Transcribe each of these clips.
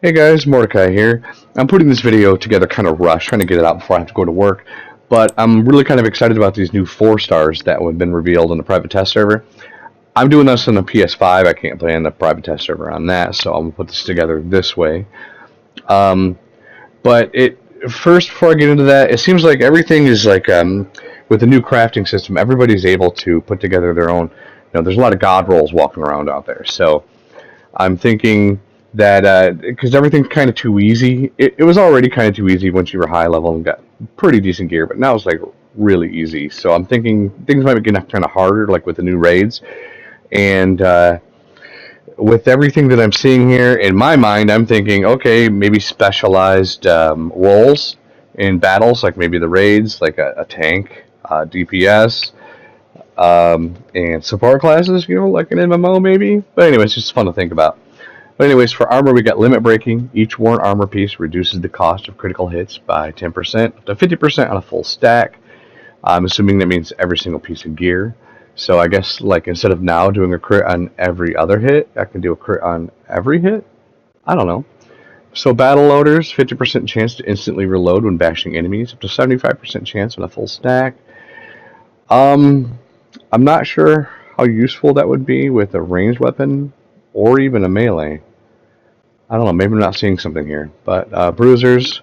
Hey guys, Mordecai here. I'm putting this video together kind of rushed, trying to get it out before I have to go to work. But I'm really kind of excited about these new 4 stars that have been revealed on the private test server. I'm doing this on the PS5. I can't play on the private test server on that, so I'm gonna put this together this way. Um, but it first, before I get into that, it seems like everything is like with the new crafting system, everybody's able to put together their own. There's a lot of god rolls walking around out there, so I'm thinking that because everything's kind of too easy. It was already kind of too easy once you were high level and got pretty decent gear, but now it's like really easy. So I'm thinking things might be getting kind of harder, like with the new raids. And with everything that I'm seeing here, in my mind, I'm thinking, okay, maybe specialized roles in battles, like maybe the raids, like a tank, DPS, and support classes, like an MMO maybe. But anyway, it's just fun to think about. But anyways, for armor, we got limit breaking. Each worn armor piece reduces the cost of critical hits by 10% up to 50% on a full stack. I'm assuming that means every single piece of gear. So I guess like instead of now doing a crit on every other hit, I can do a crit on every hit. I don't know. So battle loaders, 50% chance to instantly reload when bashing enemies, up to 75% chance on a full stack. Um, I'm not sure how useful that would be with a ranged weapon or even a melee. I don't know, maybe I'm not seeing something here. But bruisers,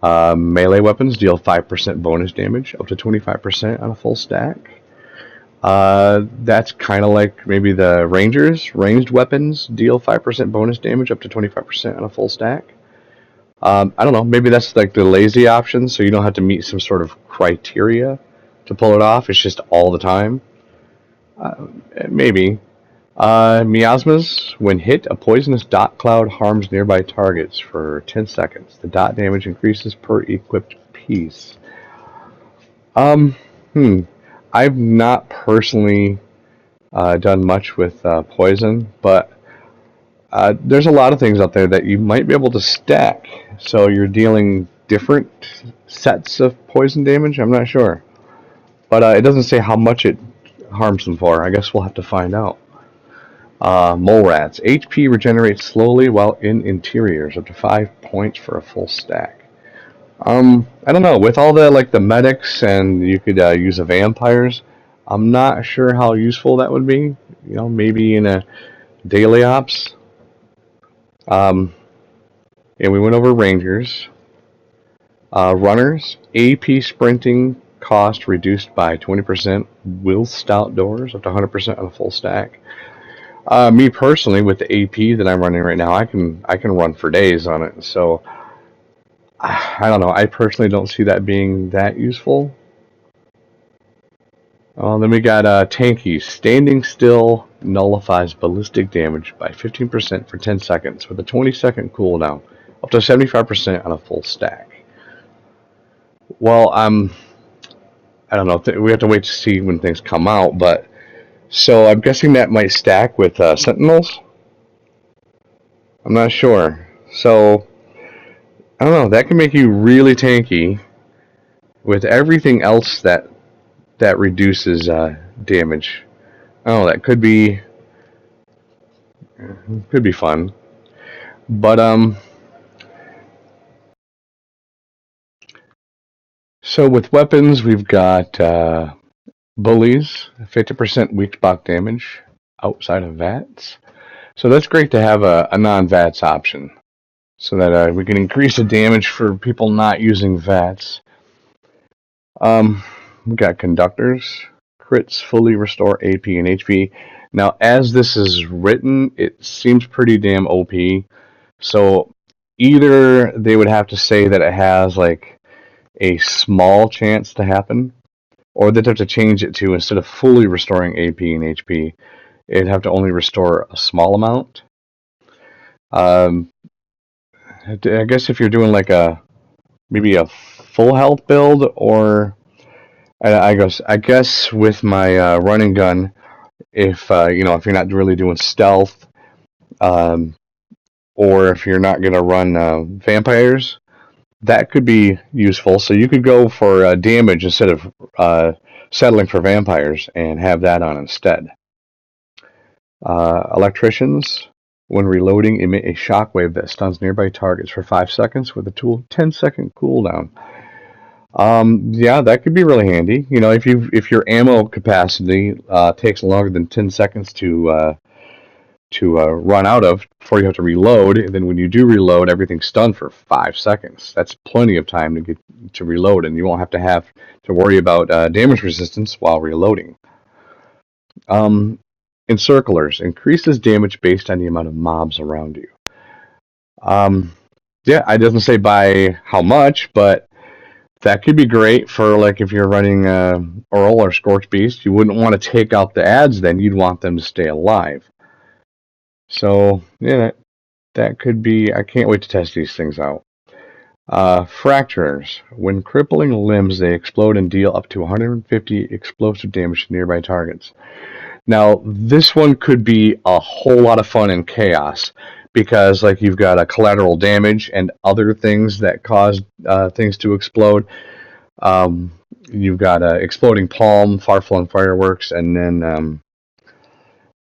melee weapons deal 5% bonus damage, up to 25% on a full stack. That's kind of like maybe the rangers. Ranged weapons deal 5% bonus damage, up to 25% on a full stack. I don't know, maybe that's like the lazy option, so you don't have to meet some sort of criteria to pull it off. It's just all the time. Maybe. Miasmas, when hit, a poisonous dot cloud harms nearby targets for 10 seconds. The dot damage increases per equipped piece. Um, hmm. I've not personally done much with poison, but there's a lot of things out there that you might be able to stack. So you're dealing different sets of poison damage. I'm not sure. But it doesn't say how much it harms them for. I guess we'll have to find out. Mole rats. HP regenerates slowly while in interiors, up to 5 points for a full stack. I don't know. With all the like the medics and you could use the vampires, I'm not sure how useful that would be. Maybe in a daily ops. Um, and we went over rangers, runners. AP sprinting cost reduced by 20%. Will stout doors up to 100% on a full stack. Me personally, with the AP that I'm running right now, I can run for days on it. So I don't know. I personally don't see that being that useful. Then we got tankies. Standing still nullifies ballistic damage by 15% for 10 seconds with a 20-second cooldown, up to 75% on a full stack. Well, I don't know. We have to wait to see when things come out, but so I'm guessing that might stack with sentinels. I'm not sure. So I don't know. That can make you really tanky with everything else that reduces damage. Oh, that could be fun. But so with weapons, we've got bullies, 50% weak spot damage outside of VATS. So that's great to have a non-VATS option, so that we can increase the damage for people not using VATS. We got conductors. Crits fully restore AP and HP. Now, as this is written, it seems pretty damn OP. So either they would have to say that it has like a small chance to happen, or they'd have to change it to, instead of fully restoring AP and HP, it'd have to only restore a small amount. Um, I guess if you're doing like maybe a full health build, or I guess with my running gun, if you're not really doing stealth, um, or if you're not gonna run vampires, that could be useful. So you could go for damage instead of settling for vampires and have that on instead. Electricians. When reloading, emit a shockwave that stuns nearby targets for 5 seconds with a 10-second cooldown. Yeah, that could be really handy. You know, if your ammo capacity takes longer than 10 seconds to run out of before you have to reload, then when you do reload, everything's stunned for 5 seconds. That's plenty of time to get to reload, and you won't have to worry about damage resistance while reloading. Encirclers increases damage based on the amount of mobs around you. Yeah, it doesn't say by how much, but that could be great for like if you're running Earl or Scorch Beast. You wouldn't want to take out the ads, then you'd want them to stay alive. So yeah, that could be. I can't wait to test these things out. Fracturers. When crippling limbs, they explode and deal up to 150 explosive damage to nearby targets. Now, this one could be a whole lot of fun in Chaos because, like, you've got a collateral damage and other things that cause things to explode. You've got exploding palm, far-flung fireworks, and then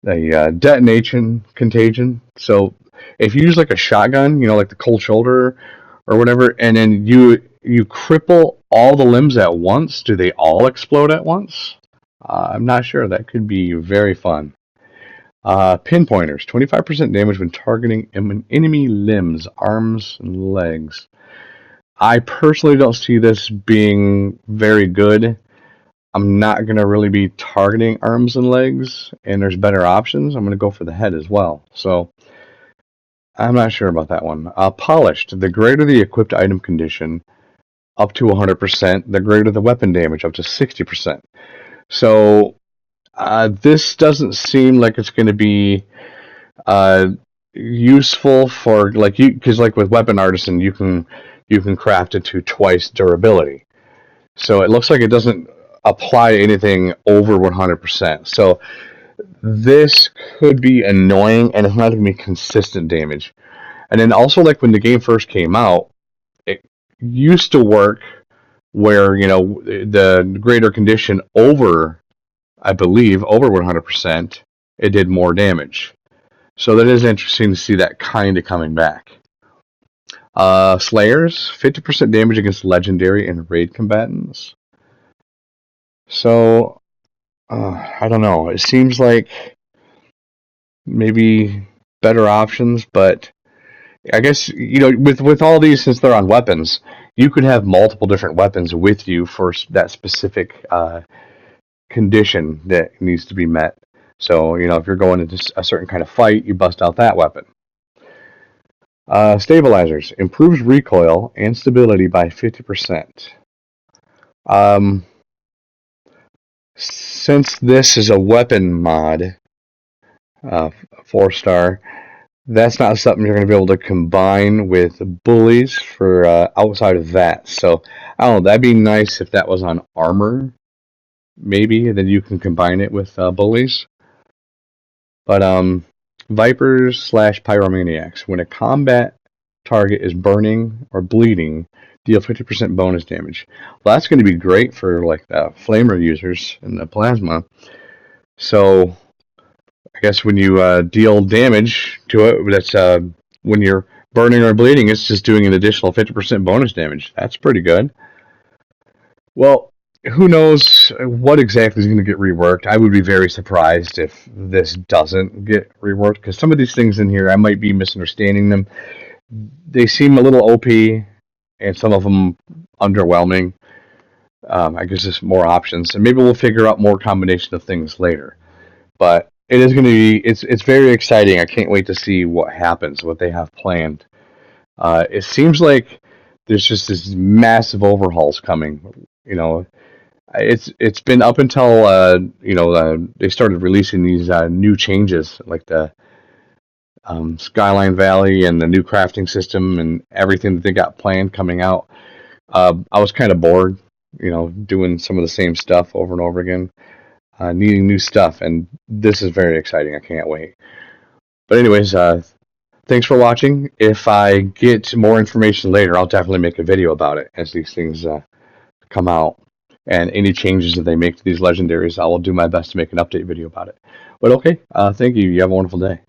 a detonation contagion. So, if you use like a shotgun, you know, like the cold shoulder or whatever, and then you cripple all the limbs at once, do they all explode at once? I'm not sure. That could be very fun. Pinpointers, 25% damage when targeting enemy limbs, arms, and legs. I personally don't see this being very good. I'm not going to really be targeting arms and legs, and there's better options. I'm going to go for the head as well. So, I'm not sure about that one. Polished, the greater the equipped item condition, up to 100%, the greater the weapon damage, up to 60%. So, this doesn't seem like it's going to be useful for like you because like with Weapon Artisan you can craft it to twice durability. So it looks like it doesn't apply to anything over 100%. So this could be annoying, and it's not going to be consistent damage. And then also, like when the game first came out, it used to work where you know the greater condition over, I believe, over 100%, it did more damage. So that is interesting to see that kind of coming back. Slayers, 50% damage against legendary and raid combatants. So, I don't know. It seems like maybe better options, but I guess, you know, with all these, since they're on weapons, you could have multiple different weapons with you for that specific condition that needs to be met. So, you know, if you're going into a certain kind of fight, you bust out that weapon. Stabilizers. Improves recoil and stability by 50%. Since this is a weapon mod, 4-star, that's not something you're going to be able to combine with bullies for outside of that. So, I don't know, that'd be nice if that was on armor, maybe, then you can combine it with bullies. But Vipers / Pyromaniacs. When a combat target is burning or bleeding, deal 50% bonus damage. Well, that's going to be great for like the flamer users in the plasma. So I guess when you deal damage to it, that's when you're burning or bleeding, it's just doing an additional 50% bonus damage. That's pretty good. Well, who knows what exactly is going to get reworked. I would be very surprised if this doesn't get reworked, because some of these things in here, I might be misunderstanding them. They seem a little OP, and some of them underwhelming. I guess there's more options, and maybe we'll figure out more combination of things later. But it is going to be, it's very exciting. I can't wait to see what happens, what they have planned. It seems like there's just this massive overhauls coming. You know, it's been up until they started releasing these new changes, like the Skyline Valley and the new crafting system and everything that they got planned coming out. I was kind of bored, you know, doing some of the same stuff over and over again, needing new stuff, and this is very exciting. I can't wait. But anyways, thanks for watching. If I get more information later, I'll definitely make a video about it as these things come out. And any changes that they make to these legendaries, I will do my best to make an update video about it. But okay, thank you. You have a wonderful day.